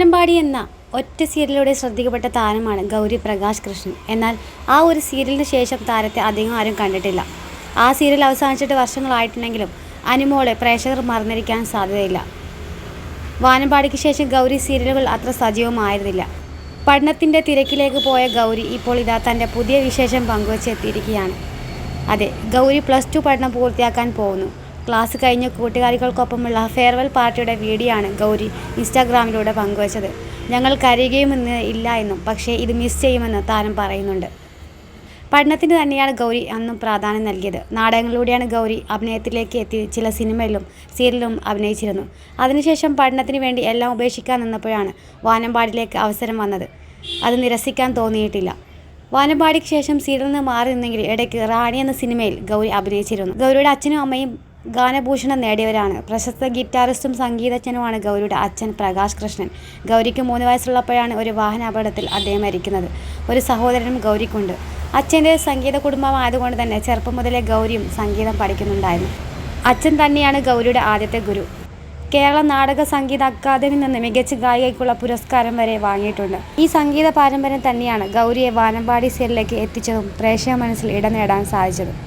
വാനമ്പാടി എന്ന ഒറ്റ സീരിയലിലൂടെ ശ്രദ്ധിക്കപ്പെട്ട താരമാണ് ഗൗരി പ്രകാശ് കൃഷ്ണൻ. എന്നാൽ ആ ഒരു സീരിയലിന് ശേഷം താരത്തെ അധികം ആരും കണ്ടിട്ടില്ല. ആ സീരിയൽ അവസാനിച്ചിട്ട് വർഷങ്ങളായിട്ടുണ്ടെങ്കിലും അനുമോളെ പ്രേക്ഷകർ മറന്നിരിക്കാൻ സാധ്യതയില്ല. വാനമ്പാടിക്ക് ശേഷം ഗൗരി സീരിയലുകൾ അത്ര സജീവമായിരുന്നില്ല. പഠനത്തിൻ്റെ തിരക്കിലേക്ക് പോയ ഗൗരി ഇപ്പോൾ ഇതാ തൻ്റെ പുതിയ വിശേഷം പങ്കുവച്ചെത്തിയിരിക്കുകയാണ്. അതെ, ഗൗരി +2 പഠനം പൂർത്തിയാക്കാൻ പോകുന്നു. ക്ലാസ് കഴിഞ്ഞ് കൂട്ടുകാരികൾക്കൊപ്പമുള്ള ഫെയർവെൽ പാർട്ടിയുടെ വീഡിയോ ആണ് ഗൗരി ഇൻസ്റ്റാഗ്രാമിലൂടെ പങ്കുവച്ചത്. ഞങ്ങൾ കരയുകയുമെന്ന് ഇല്ല എന്നും പക്ഷേ ഇത് മിസ് ചെയ്യുമെന്ന് താരം പറയുന്നുണ്ട്. പഠനത്തിന് തന്നെയാണ് ഗൗരി അന്നും പ്രാധാന്യം നൽകിയത്. നാടകങ്ങളിലൂടെയാണ് ഗൗരി അഭിനയത്തിലേക്ക് എത്തി. ചില സിനിമയിലും സീരിയലിലും അഭിനയിച്ചിരുന്നു. അതിനുശേഷം പഠനത്തിന് വേണ്ടി എല്ലാം ഉപേക്ഷിക്കാൻ നിന്നപ്പോഴാണ് വാനമ്പാടിയിലേക്ക് അവസരം വന്നത്. അത് നിരസിക്കാൻ തോന്നിയിട്ടില്ല. വാനമ്പാടിക്ക് ശേഷം സീരിയലിൽ നിന്ന് മാറി നിന്നെങ്കിൽ ഇടയ്ക്ക് റാണി എന്ന സിനിമയിൽ ഗൗരി അഭിനയിച്ചിരുന്നു. ഗൗരിയുടെ അച്ഛനും അമ്മയും ഗാനഭൂഷണം നേടിയവരാണ്. പ്രശസ്ത ഗിറ്റാറിസ്റ്റും സംഗീതജ്ഞനുമാണ് ഗൗരിയുടെ അച്ഛൻ പ്രകാശ് കൃഷ്ണൻ. ഗൗരിക്ക് 3 വയസ്സുള്ളപ്പോഴാണ് ഒരു വാഹന അപകടത്തിൽ അദ്ദേഹം മരിക്കുന്നത്. ഒരു സഹോദരനും ഗൗരിക്കുണ്ട്. അച്ഛൻ്റെ സംഗീത കുടുംബമായതുകൊണ്ട് തന്നെ ചെറുപ്പം മുതലേ ഗൗരിയും സംഗീതം പഠിക്കുന്നുണ്ടായിരുന്നു. അച്ഛൻ തന്നെയാണ് ഗൗരിയുടെ ആദ്യത്തെ ഗുരു. കേരള നാടക സംഗീത അക്കാദമിയിൽ നിന്ന് മികച്ച ഗായികയ്ക്കുള്ള പുരസ്കാരം വരെ വാങ്ങിയിട്ടുണ്ട്. ഈ സംഗീത പാരമ്പര്യം തന്നെയാണ് ഗൗരിയെ വാനമ്പാടി സീരിയലിലേക്ക് എത്തിച്ചതും പ്രേക്ഷക മനസ്സിൽ ഇടം നേടാൻ സാധിച്ചതും.